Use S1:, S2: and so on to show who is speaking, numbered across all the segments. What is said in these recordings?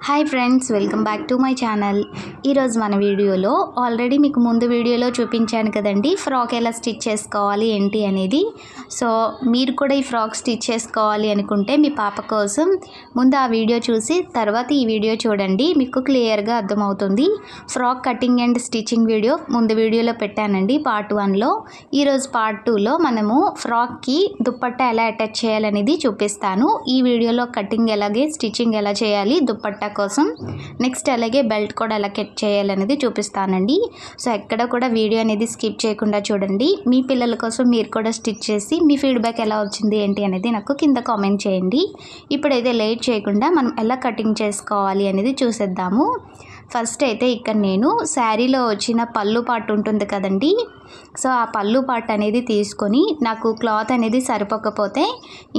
S1: Hi friends, welcome back to my channel. ఈరోజు మన వీడియోలో ఆల్రెడీ మీకు ముందు వీడియోలో చూపించాను కదండి, ఫ్రాక్ ఎలా స్టిచ్ చేసుకోవాలి ఏంటి అనేది. సో మీరు కూడా ఈ ఫ్రాక్ స్టిచ్ చేసుకోవాలి అనుకుంటే మీ పాప కోసం ముందు ఆ వీడియో చూసి తర్వాత ఈ వీడియో చూడండి, మీకు క్లియర్గా అర్థమవుతుంది. Frock cutting and stitching video ముందు వీడియోలో పెట్టానండి పార్ట్ 1లో. ఈరోజు పార్ట్ 2లో మనము ఫ్రాక్కి దుప్పట్టా ఎలా అటాచ్ చేయాలనేది చూపిస్తాను. ఈ వీడియోలో కటింగ్ ఎలాగే స్టిచ్చింగ్ ఎలా చేయాలి దుప్పట్టా కోసం, నెక్స్ట్ అలాగే బెల్ట్ కూడా ఎలా కట్ చేయాలనేది చూపిస్తానండి. సో ఎక్కడ కూడా వీడియో అనేది స్కిప్ చేయకుండా చూడండి. మీ పిల్లల కోసం మీరు కూడా స్టిచ్ చేసి మీ ఫీడ్బ్యాక్ ఎలా వచ్చింది ఏంటి అనేది నాకు కింద కామెంట్ చేయండి. ఇప్పుడైతే లేట్ చేయకుండా మనం ఎలా కటింగ్ చేసుకోవాలి అనేది చూసేద్దాము. ఫస్ట్ అయితే ఇక్కడ నేను శారీలో వచ్చిన పళ్ళు పార్ట్ ఉంటుంది కదండి, సో ఆ పళ్ళు పార్ట్ అనేది తీసుకొని, నాకు క్లాత్ అనేది సరిపోకపోతే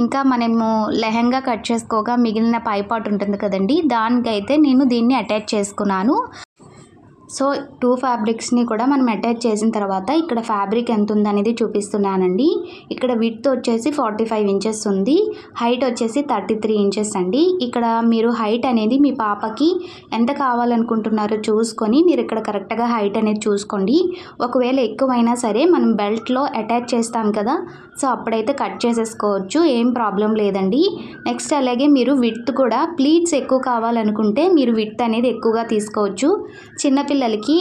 S1: ఇంకా మనము లెహంగా కట్ చేసుకోగా మిగిలిన పై పార్ట్ ఉంటుంది కదండి, దానికైతే నేను దీన్ని అటాచ్ చేసుకున్నాను. సో 2 ఫ్యాబ్రిక్స్ని కూడా మనం అటాచ్ చేసిన తర్వాత ఇక్కడ ఫ్యాబ్రిక్ ఎంత ఉందనేది చూపిస్తున్నానండి. ఇక్కడ విడ్త్ వచ్చేసి 45 ఇంచెస్ ఉంది, హైట్ వచ్చేసి 33 ఇంచెస్ అండి. ఇక్కడ మీరు హైట్ అనేది మీ పాపకి ఎంత కావాలనుకుంటున్నారో చూసుకొని మీరు ఇక్కడ కరెక్ట్గా హైట్ అనేది చూసుకోండి. ఒకవేళ ఎక్కువైనా సరే మనం బెల్ట్లో అటాచ్ చేస్తాం కదా, సో అప్పుడైతే కట్ చేసేసుకోవచ్చు, ఏం ప్రాబ్లం లేదండి. నెక్స్ట్ అలాగే మీరు విడ్త్ కూడా ప్లీట్స్ ఎక్కువ కావాలనుకుంటే మీరు విడ్త్ అనేది ఎక్కువగా తీసుకోవచ్చు. చిన్నపిల్లలకి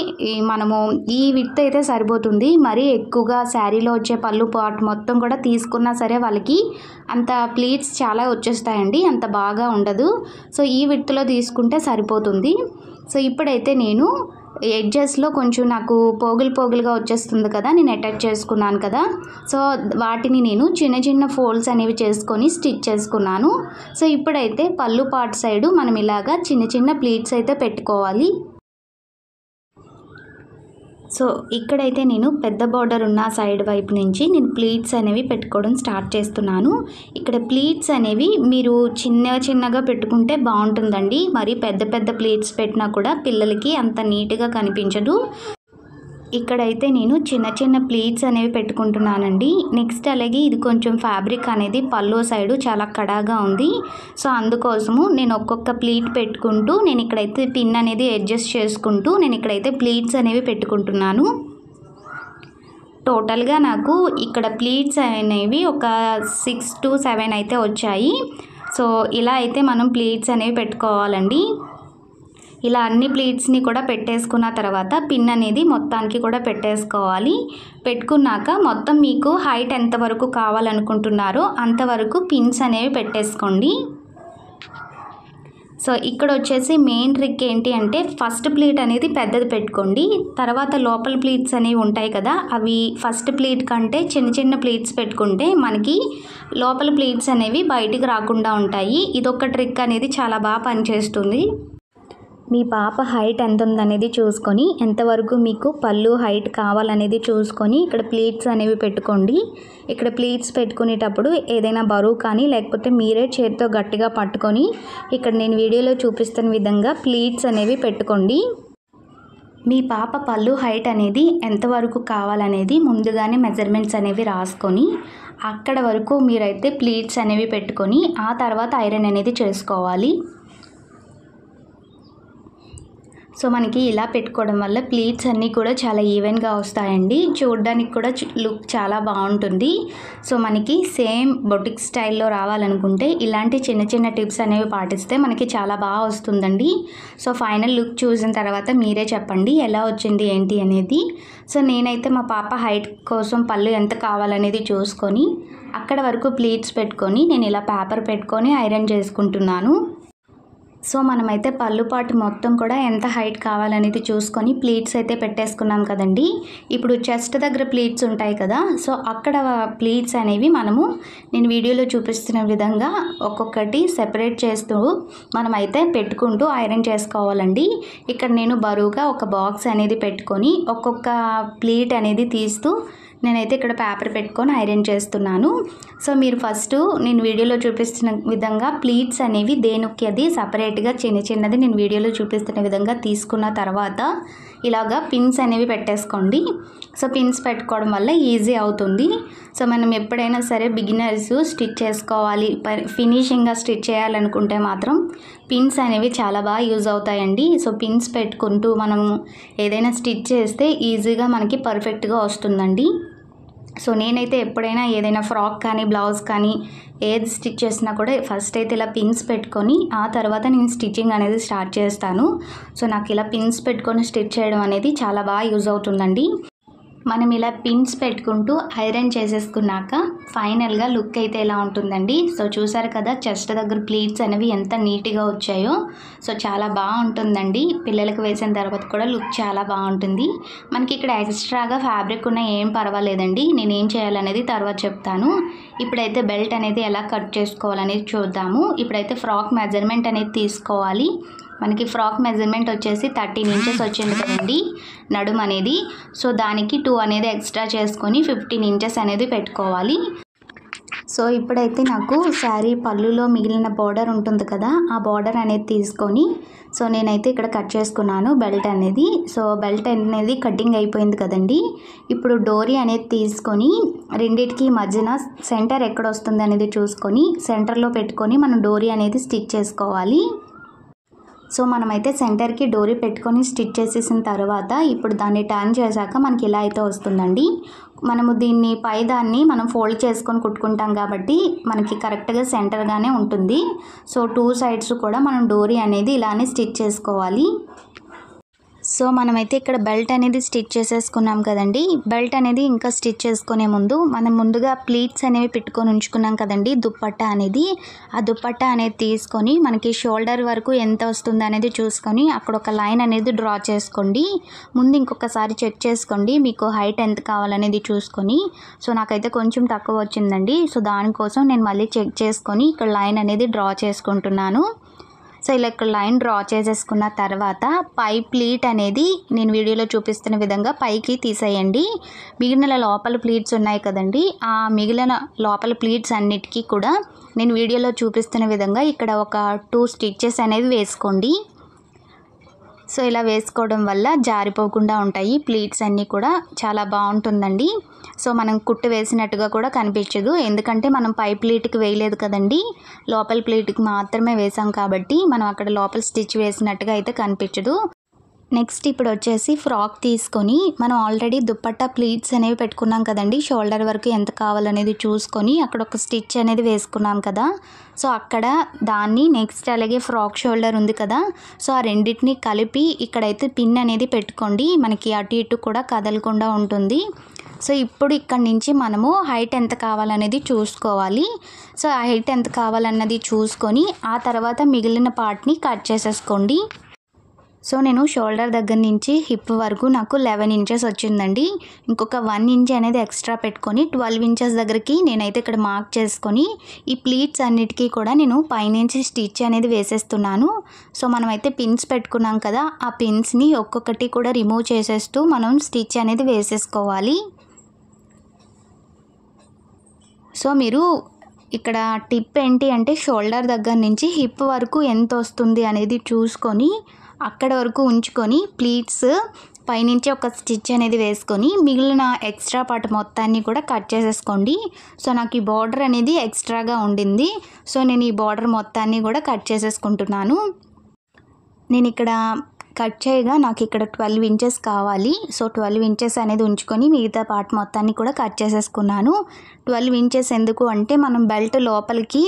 S1: మనము ఈ విడ్త్ అయితే సరిపోతుంది, మరీ ఎక్కువగా శారీలో వచ్చే పళ్ళు పార్ట్ మొత్తం కూడా తీసుకున్నా సరే వాళ్ళకి అంత ప్లీట్స్ చాలా వచ్చేస్తాయండి, అంత బాగా ఉండదు. సో ఈ విడ్త్లో తీసుకుంటే సరిపోతుంది. సో ఇప్పుడైతే నేను ఎడ్జెస్లో కొంచెం నాకు పోగులుగా వచ్చేస్తుంది కదా, నేను అటాచ్ చేసుకున్నాను కదా, సో వాటిని నేను చిన్న చిన్న ఫోల్డ్స్ అనేవి చేసుకొని స్టిచ్ చేసుకున్నాను. సో ఇప్పుడైతే పళ్ళు పార్ట్ సైడు మనం ఇలాగా చిన్న చిన్న ప్లీట్స్ అయితే పెట్టుకోవాలి. సో ఇక్కడైతే నేను పెద్ద బార్డర్ ఉన్న సైడ్ వైపు నుంచి నేను ప్లీట్స్ అనేవి పెట్టుకోవడం స్టార్ట్ చేస్తున్నాను. ఇక్కడ ప్లీట్స్ అనేవి మీరు చిన్నగా పెట్టుకుంటే బాగుంటుందండి, మరి పెద్ద ప్లీట్స్ పెట్టినా కూడా పిల్లలకి అంత నీట్గా కనిపించదు. ఇక్కడైతే నేను చిన్న ప్లీట్స్ అనేవి పెట్టుకుంటున్నానండి. నెక్స్ట్ అలాగే ఇది కొంచెం ఫ్యాబ్రిక్ అనేది పళ్ళు సైడు చాలా కడాగా ఉంది, సో అందుకోసము నేను ఒక్కొక్క ప్లీట్ పెట్టుకుంటూ నేను ఇక్కడైతే పిన్ అనేది అడ్జస్ట్ చేసుకుంటూ నేను ఇక్కడైతే ప్లీట్స్ అనేవి పెట్టుకుంటున్నాను. టోటల్గా నాకు ఇక్కడ ప్లీట్స్ అనేవి ఒక 6 to 7 అయితే వచ్చాయి. సో ఇలా అయితే మనం ప్లీట్స్ అనేవి పెట్టుకోవాలండి. ఇలా అన్ని ప్లీట్స్ని కూడా పెట్టేసుకున్న తర్వాత పిన్ అనేది మొత్తానికి కూడా పెట్టేసుకోవాలి. పెట్టుకున్నాక మొత్తం మీకు హైట్ ఎంతవరకు కావాలనుకుంటున్నారో అంతవరకు పిన్స్ అనేవి పెట్టేసుకోండి. సో ఇక్కడ వచ్చేసి మెయిన్ ట్రిక్ ఏంటి అంటే ఫస్ట్ ప్లీట్ అనేది పెద్దది పెట్టుకోండి, తర్వాత లోపల ప్లీట్స్ అనేవి ఉంటాయి కదా, అవి ఫస్ట్ ప్లీట్ కంటే చిన్న ప్లీట్స్ పెట్టుకుంటే మనకి లోపల ప్లీట్స్ అనేవి బయటికి రాకుండా ఉంటాయి. ఇదొక ట్రిక్ అనేది చాలా బాగా పనిచేస్తుంది. మీ పాప హైట్ ఎంత ఉందనేది చూసుకొని, ఎంతవరకు మీకు పళ్ళు హైట్ కావాలనేది చూసుకొని ఇక్కడ ప్లీట్స్ అనేవి పెట్టుకోండి. ఇక్కడ ప్లీట్స్ పెట్టుకునేటప్పుడు ఏదైనా బరువు కానీ లేకపోతే మీరే చేతితో గట్టిగా పట్టుకొని ఇక్కడ నేను వీడియోలో చూపిస్తున్న విధంగా ప్లీట్స్ అనేవి పెట్టుకోండి. మీ పాప పళ్ళు హైట్ అనేది ఎంతవరకు కావాలనేది ముందుగానే మెజర్మెంట్స్ అనేవి రాసుకొని అక్కడ వరకు మీరైతే ప్లీట్స్ అనేవి పెట్టుకొని ఆ తర్వాత ఐరన్ అనేది చేసుకోవాలి. సో మనకి ఇలా పెట్టుకోవడం వల్ల ప్లీట్స్ అన్నీ కూడా చాలా ఈవెన్గా వస్తాయండి, చూడడానికి కూడా లుక్ చాలా బాగుంటుంది. సో మనకి సేమ్ బొటిక్ స్టైల్లో రావాలనుకుంటే ఇలాంటి చిన్న టిప్స్ అనేవి పాటిస్తే మనకి చాలా బాగా వస్తుందండి. సో ఫైనల్ లుక్ చూసిన తర్వాత మీరే చెప్పండి ఎలా వచ్చింది ఏంటి అనేది. సో నేనైతే మా పాప హైట్ కోసం పళ్ళు ఎంత కావాలనేది చూసుకొని అక్కడ వరకు ప్లీట్స్ పెట్టుకొని నేను ఇలా పేపర్ పెట్టుకొని ఐరన్ చేసుకుంటున్నాను. సో మనమైతే పళ్ళు పాటు మొత్తం కూడా ఎంత హైట్ కావాలనేది చూసుకొని ప్లీట్స్ అయితే పెట్టేసుకున్నాం కదండి. ఇప్పుడు చెస్ట్ దగ్గర ప్లీట్స్ ఉంటాయి కదా, సో అక్కడ ప్లీట్స్ అనేవి మనము నేను వీడియోలో చూపిస్తున్న విధంగా ఒక్కొక్కటి సెపరేట్ చేస్తూ మనమైతే పెట్టుకుంటూ ఐరన్ చేసుకోవాలండి. ఇక్కడ నేను బరువుగా ఒక బాక్స్ అనేది పెట్టుకొని ఒక్కొక్క ప్లీట్ అనేది తీస్తూ నేనైతే ఇక్కడ పేపర్ పెట్టుకొని ఐరన్ చేస్తున్నాను. సో మీరు ఫస్ట్ నేను వీడియోలో చూపిస్తున్న విధంగా ప్లీట్స్ అనేవి దేనికి అది సపరేట్గా చిన్నది నేను వీడియోలో చూపిస్తున్న విధంగా తీసుకున్న తర్వాత ఇలాగా పిన్స్ అనేవి పెట్టేసుకోండి. సో పిన్స్ పెట్టుకోవడం వల్ల ఈజీ అవుతుంది. సో మనం ఎప్పుడైనా సరే బిగినర్స్ స్టిచ్ చేసుకోవాలి, ఫినిషింగ్గా స్టిచ్ చేయాలనుకుంటే మాత్రం పిన్స్ అనేవి చాలా బాగా యూజ్ అవుతాయండి. సో పిన్స్ పెట్టుకుంటూ మనం ఏదైనా స్టిచ్ చేస్తే ఈజీగా మనకి పర్ఫెక్ట్గా వస్తుందండి. సో నేనైతే ఎప్పుడైనా ఏదైనా ఫ్రాక్ కానీ బ్లౌజ్ కానీ ఏది స్టిచ్ చేసినా కూడా ఫస్ట్ అయితే ఇలా పిన్స్ పెట్టుకొని ఆ తర్వాత నేను స్టిచ్చింగ్ అనేది స్టార్ట్ చేస్తాను. సో నాకు ఇలా పిన్స్ పెట్టుకొని స్టిచ్ చేయడం అనేది చాలా బాగా యూజ్ అవుతుందండి. మనం ఇలా పిన్స్ పెట్టుకుంటూ ఐరన్ చేసేసుకున్నాక ఫైనల్గా లుక్ అయితే ఎలా ఉంటుందండి. సో చూసారు కదా చెస్ట్ దగ్గర ప్లీట్స్ అనేవి ఎంత నీట్గా వచ్చాయో. సో చాలా బాగుంటుందండి. పిల్లలకు వేసిన తర్వాత కూడా లుక్ చాలా బాగుంటుంది. మనకి ఇక్కడ ఎక్స్ట్రాగా ఫ్యాబ్రిక్ ఉన్న ఏం పర్వాలేదండి, నేను ఏం చేయాలనేది తర్వాత చెప్తాను. ఇప్పుడైతే బెల్ట్ అనేది ఎలా కట్ చేసుకోవాలనేది చూద్దాము. ఇప్పుడైతే ఫ్రాక్ మెజర్మెంట్ అనేది తీసుకోవాలి. మనకి ఫ్రాక్ మెజర్మెంట్ వచ్చేసి 13 ఇంచెస్ వచ్చింది కదండి నడుము అనేది. సో దానికి 2 అనేది ఎక్స్ట్రా చేసుకొని 15 ఇంచెస్ అనేది పెట్టుకోవాలి. సో ఇప్పుడైతే నాకు శారీ పళ్ళులో మిగిలిన బార్డర్ ఉంటుంది కదా, ఆ బార్డర్ అనేది తీసుకొని సో నేనైతే ఇక్కడ కట్ చేసుకున్నాను బెల్ట్ అనేది. సో బెల్ట్ అనేది కటింగ్ అయిపోయింది కదండి. ఇప్పుడు డోరీ అనేది తీసుకొని రెండింటికి మధ్యన సెంటర్ ఎక్కడ వస్తుంది అనేది చూసుకొని సెంటర్లో పెట్టుకొని మనం డోరీ అనేది స్టిచ్ చేసుకోవాలి. సో మనమైతే సెంటర్కి డోరీ పెట్టుకొని స్టిచ్ చేసేసిన తర్వాత ఇప్పుడు దాన్ని టర్న్ చేశాక మనకి ఇలా అయితే వస్తుందండి. మనము దీన్ని పైదాన్ని మనం ఫోల్డ్ చేసుకొని కుట్టుకుంటాం కాబట్టి మనకి కరెక్ట్గా సెంటర్గానే ఉంటుంది. సో 2 సైడ్స్ కూడా మనం డోరీ అనేది ఇలానే స్టిచ్ చేసుకోవాలి. సో మనమైతే ఇక్కడ బెల్ట్ అనేది స్టిచ్ చేసేసుకున్నాం కదండి. బెల్ట్ అనేది ఇంకా స్టిచ్ చేసుకునే ముందు మనం ముందుగా ప్లీట్స్ అనేవి పెట్టుకొని ఉంచుకున్నాం కదండి దుప్పట్టా అనేది. ఆ దుప్పట్టా అనేది తీసుకొని మనకి షోల్డర్ వరకు ఎంత వస్తుంది అనేది చూసుకొని అక్కడ ఒక లైన్ అనేది డ్రా చేసుకోండి. ముందు ఇంకొకసారి చెక్ చేసుకోండి మీకు హైట్ ఎంత కావాలనేది చూసుకొని. సో నాకైతే కొంచెం తక్కువ వచ్చిందండి. సో దానికోసం నేను మళ్ళీ చెక్ చేసుకొని ఇక్కడ లైన్ అనేది డ్రా చేసుకుంటున్నాను. సో ఇలా ఇక్కడ లైన్ డ్రా చేసేసుకున్న తర్వాత పై ప్లీట్ అనేది నేను వీడియోలో చూపిస్తున్న విధంగా పైకి తీసేయండి. మిగిలిన లోపల ప్లీట్స్ ఉన్నాయి కదండి, ఆ మిగిలిన లోపల ప్లీట్స్ అన్నిటికీ కూడా నేను వీడియోలో చూపిస్తున్న విధంగా ఇక్కడ ఒక 2 స్టిచ్చెస్ అనేవి వేసుకోండి. సో ఇలా వేసుకోవడం వల్ల జారిపోకుండా ఉంటాయి ప్లీట్స్ అన్నీ కూడా, చాలా బాగుంటుందండి. సో మనం కుట్టు వేసినట్టుగా కూడా కనిపించదు, ఎందుకంటే మనం పై ప్లీట్కి వేయలేదు కదండి, లోపల ప్లీట్కి మాత్రమే వేసాం కాబట్టి మనం అక్కడ లోపల స్టిచ్ వేసినట్టుగా అయితే కనిపించదు. నెక్స్ట్ ఇప్పుడు వచ్చేసి ఫ్రాక్ తీసుకొని మనం ఆల్రెడీ దుప్పట్టా ప్లీట్స్ అనేవి పెట్టుకున్నాం కదండి, షోల్డర్ వరకు ఎంత కావాలనేది చూసుకొని అక్కడ ఒక స్టిచ్ అనేది వేసుకున్నాం కదా. సో అక్కడ దాన్ని నెక్స్ట్ అలాగే ఫ్రాక్ షోల్డర్ ఉంది కదా, సో ఆ రెండింటిని కలిపి ఇక్కడైతే పిన్ అనేది పెట్టుకోండి, మనకి అటు ఇటు కూడా కదలకుండా ఉంటుంది. సో ఇప్పుడు ఇక్కడ నుంచి మనము హైట్ ఎంత కావాలనేది చూసుకోవాలి. సో ఆ హైట్ ఎంత కావాలన్నది చూసుకొని ఆ తర్వాత మిగిలిన పార్ట్ని కట్ చేసేసుకోండి. సో నేను షోల్డర్ దగ్గర నుంచి హిప్ వరకు నాకు 11 ఇంచెస్ వచ్చిందండి. ఇంకొక 1 ఇంచ్ అనేది ఎక్స్ట్రా పెట్టుకొని 12 ఇంచెస్ దగ్గరికి నేనైతే ఇక్కడ మార్క్ చేసుకొని ఈ ప్లీట్స్ అన్నిటికీ కూడా నేను పైనుంచి స్టిచ్ అనేది వేసేస్తున్నాను. సో మనమైతే పిన్స్ పెట్టుకున్నాం కదా, ఆ పిన్స్ని ఒక్కొక్కటి కూడా రిమూవ్ చేసేస్తూ మనం స్టిచ్ అనేది వేసేసుకోవాలి. సో మీరు ఇక్కడ టిప్ ఏంటి అంటే షోల్డర్ దగ్గర నుంచి హిప్ వరకు ఎంత వస్తుంది అనేది చూసుకొని అక్కడ వరకు ఉంచుకొని ప్లీట్స్ పైనుంచి ఒక స్టిచ్ అనేది వేసుకొని మిగిలిన ఎక్స్ట్రా పార్ట్ మొత్తాన్ని కూడా కట్ చేసేసుకోండి. సో నాకు ఈ బార్డర్ అనేది ఎక్స్ట్రాగా ఉండింది, సో నేను ఈ బార్డర్ మొత్తాన్ని కూడా కట్ చేసేసుకుంటున్నాను. నేను ఇక్కడ కట్ చేయగా నాకు ఇక్కడ 12 ఇంచెస్ కావాలి. సో 12 ఇంచెస్ అనేది ఉంచుకొని మిగతా పార్ట్ మొత్తాన్ని కూడా కట్ చేసేసుకున్నాను. 12 ఇంచెస్ ఎందుకు అంటే మనం బెల్ట్ లోపలికి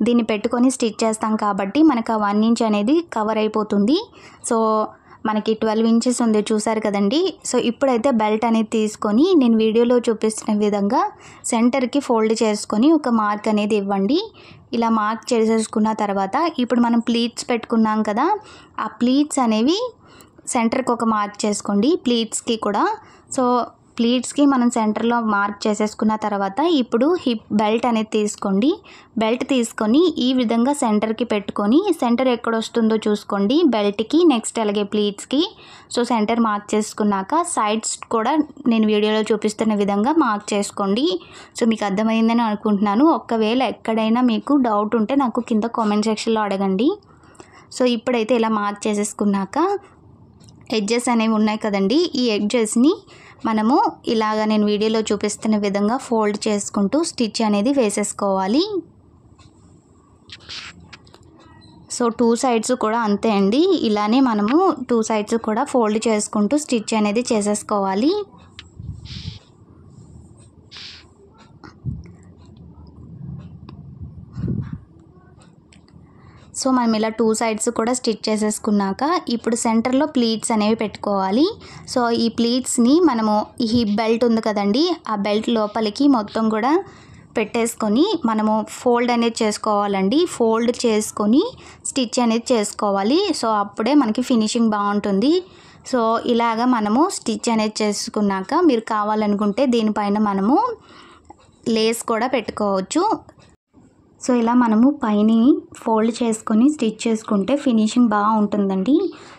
S1: దీన్ని పెట్టుకొని స్టిచ్ చేస్తాం కాబట్టి మనకు ఆ 1 ఇంచ్ అనేది కవర్ అయిపోతుంది. సో మనకి 12 ఇంచెస్ ఉంది చూసారు కదండి. సో ఇప్పుడైతే బెల్ట్ అనేది తీసుకొని నేను వీడియోలో చూపిస్తున్న విధంగా సెంటర్కి ఫోల్డ్ చేసుకొని ఒక మార్క్ అనేది ఇవ్వండి. ఇలా మార్క్ చేసేసుకున్న తర్వాత ఇప్పుడు మనం ప్లీట్స్ పెట్టుకున్నాం కదా, ఆ ప్లీట్స్ అనేవి సెంటర్కి ఒక మార్క్ చేసుకోండి ప్లీట్స్కి కూడా. సో ప్లీట్స్కి మనం సెంటర్లో మార్క్ చేసేసుకున్న తర్వాత ఇప్పుడు హిప్ బెల్ట్ అనేది తీసుకోండి. బెల్ట్ తీసుకొని ఈ విధంగా సెంటర్కి పెట్టుకొని సెంటర్ ఎక్కడ వస్తుందో చూసుకోండి బెల్ట్కి, నెక్స్ట్ అలాగే ప్లీట్స్కి. సో సెంటర్ మార్క్ చేసుకున్నాక సైడ్స్ కూడా నేను వీడియోలో చూపిస్తున్న విధంగా మార్క్ చేసుకోండి. సో మీకు అర్థమైందని అనుకుంటున్నాను. ఒకవేళ ఎక్కడైనా మీకు డౌట్ ఉంటే నాకు కింద కామెంట్ సెక్షన్లో అడగండి. సో ఇప్పుడైతే ఇలా మార్క్ చేసేసుకున్నాక ఎడ్జెస్ అనేవి ఉన్నాయి కదండి, ఈ ఎడ్జెస్ని మనము ఇలాగ నేను వీడియోలో చూపిస్తున్న విధంగా ఫోల్డ్ చేసుకుంటూ స్టిచ్ అనేది వేసేసుకోవాలి. సో 2 సైడ్స్ కూడా అంతే అండి, ఇలానే మనము 2 సైడ్స్ కూడా ఫోల్డ్ చేసుకుంటూ స్టిచ్ అనేది చేసేసుకోవాలి. సో మనం ఇలా 2 సైడ్స్ కూడా స్టిచ్ చేసేసుకున్నాక ఇప్పుడు సెంటర్లో ప్లీట్స్ అనేవి పెట్టుకోవాలి. సో ఈ ప్లీట్స్ని మనము ఈ హిప్ బెల్ట్ ఉంది కదండి, ఆ బెల్ట్ లోపలికి మొత్తం కూడా పెట్టేసుకొని మనము ఫోల్డ్ అనేది చేసుకోవాలండి. ఫోల్డ్ చేసుకొని స్టిచ్ అనేది చేసుకోవాలి. సో అప్పుడే మనకి ఫినిషింగ్ బాగుంటుంది. సో ఇలాగ మనము స్టిచ్ అనేది చేసుకున్నాక మీరు కావాలనుకుంటే దీనిపైన మనము లేస్ కూడా పెట్టుకోవచ్చు. సో ఇలా మనము పైన ఫోల్డ్ చేసుకొని స్టిచ్ చేసుకుంటే ఫినిషింగ్ బాగుంటుందండి.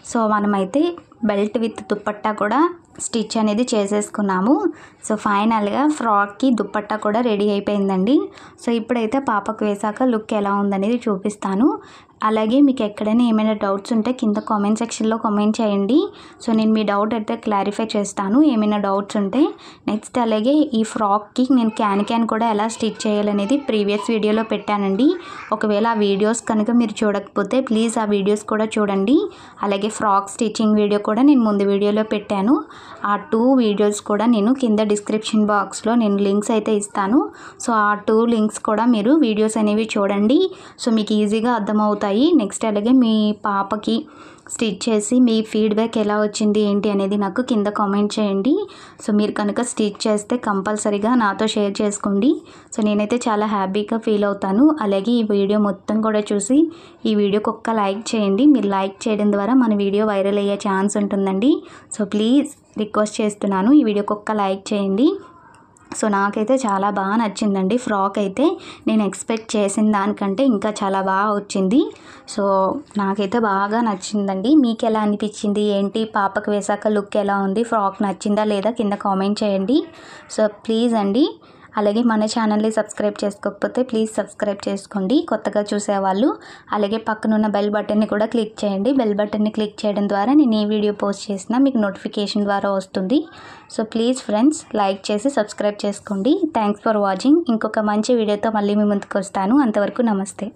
S1: సో మనమైతే బెల్ట్ విత్ దుపట్టా కూడా స్టిచ్ అనేది చేసేసుకున్నాము. సో ఫైనల్గా ఫ్రాక్కి దుపట్టా కూడా రెడీ అయిపోయిందండి. సో ఇప్పుడైతే పాపకు వేసాక లుక్ ఎలా ఉందనేది చూపిస్తాను. అలాగే మీకు ఎక్కడైనా ఏమైనా డౌట్స్ ఉంటే కింద కామెంట్ సెక్షన్లో కామెంట్ చేయండి. సో నేను మీ డౌట్ అయితే క్లారిఫై చేస్తాను ఏమైనా డౌట్స్ ఉంటే. నెక్స్ట్ అలాగే ఈ ఫ్రాక్కి నేను క్యాన్ కూడా ఎలా స్టిచ్ చేయాలనేది ప్రీవియస్ వీడియోలో పెట్టానండి. ఒకవేళ ఆ వీడియోస్ కనుక మీరు చూడకపోతే ప్లీజ్ ఆ వీడియోస్ కూడా చూడండి. అలాగే ఫ్రాక్ స్టిచ్చింగ్ వీడియో కూడా నేను ముందు వీడియోలో పెట్టాను. ఆ 2 వీడియోస్ కూడా నేను కింద డిస్క్రిప్షన్ బాక్స్లో నేను లింక్స్ అయితే ఇస్తాను. సో ఆ 2 లింక్స్ కూడా మీరు వీడియోస్ అనేవి చూడండి. సో మీకు ఈజీగా అర్థమవుతాయి. నెక్స్ట్ అలాగే మీ పాపకి స్టిచ్ చేసి మీ ఫీడ్బ్యాక్ ఎలా వచ్చింది ఏంటి అనేది నాకు కింద కామెంట్ చేయండి. సో మీరు కనుక స్టిచ్ చేస్తే కంపల్సరీగా నాతో షేర్ చేసుకోండి. సో నేనైతే చాలా హ్యాపీగా ఫీల్ అవుతాను. అలాగే ఈ వీడియో మొత్తం కూడా చూసి ఈ వీడియోకి ఒక్క లైక్ చేయండి. మీరు లైక్ చేయడం ద్వారా మన వీడియో వైరల్ అయ్యే ఛాన్స్ ఉంటుందండి. సో ప్లీజ్ రిక్వెస్ట్ చేస్తున్నాను, ఈ వీడియోకి ఒక్క లైక్ చేయండి. సో నాకైతే చాలా బాగా నచ్చిందండి ఫ్రాక్ అయితే. నేను ఎక్స్పెక్ట్ చేసిన దానికంటే ఇంకా చాలా బాగా వచ్చింది. సో నాకైతే బాగా నచ్చిందండి. మీకు ఎలా అనిపించింది ఏంటి, పాపకు వేసాక లుక్ ఎలా ఉంది, ఫ్రాక్ నచ్చిందా లేదా కింద కామెంట్ చేయండి. సో ప్లీజ్ అండి, అలాగే మన ఛానల్ని సబ్స్క్రైబ్ చేసుకోకపోతే ప్లీజ్ సబ్స్క్రైబ్ చేసుకోండి కొత్తగా చూసేవాళ్ళు. అలాగే పక్కనున్న బెల్ బటన్ని కూడా క్లిక్ చేయండి. బెల్ బటన్ని క్లిక్ చేయడం ద్వారా నేను ఏ వీడియో పోస్ట్ చేసినా మీకు నోటిఫికేషన్ ద్వారా వస్తుంది. సో ప్లీజ్ ఫ్రెండ్స్ లైక్ చేసి సబ్స్క్రైబ్ చేసుకోండి. Thanks for watching. ఇంకొక మంచి వీడియోతో మళ్ళీ మీ ముందుకు వస్తాను. అంతవరకు నమస్తే.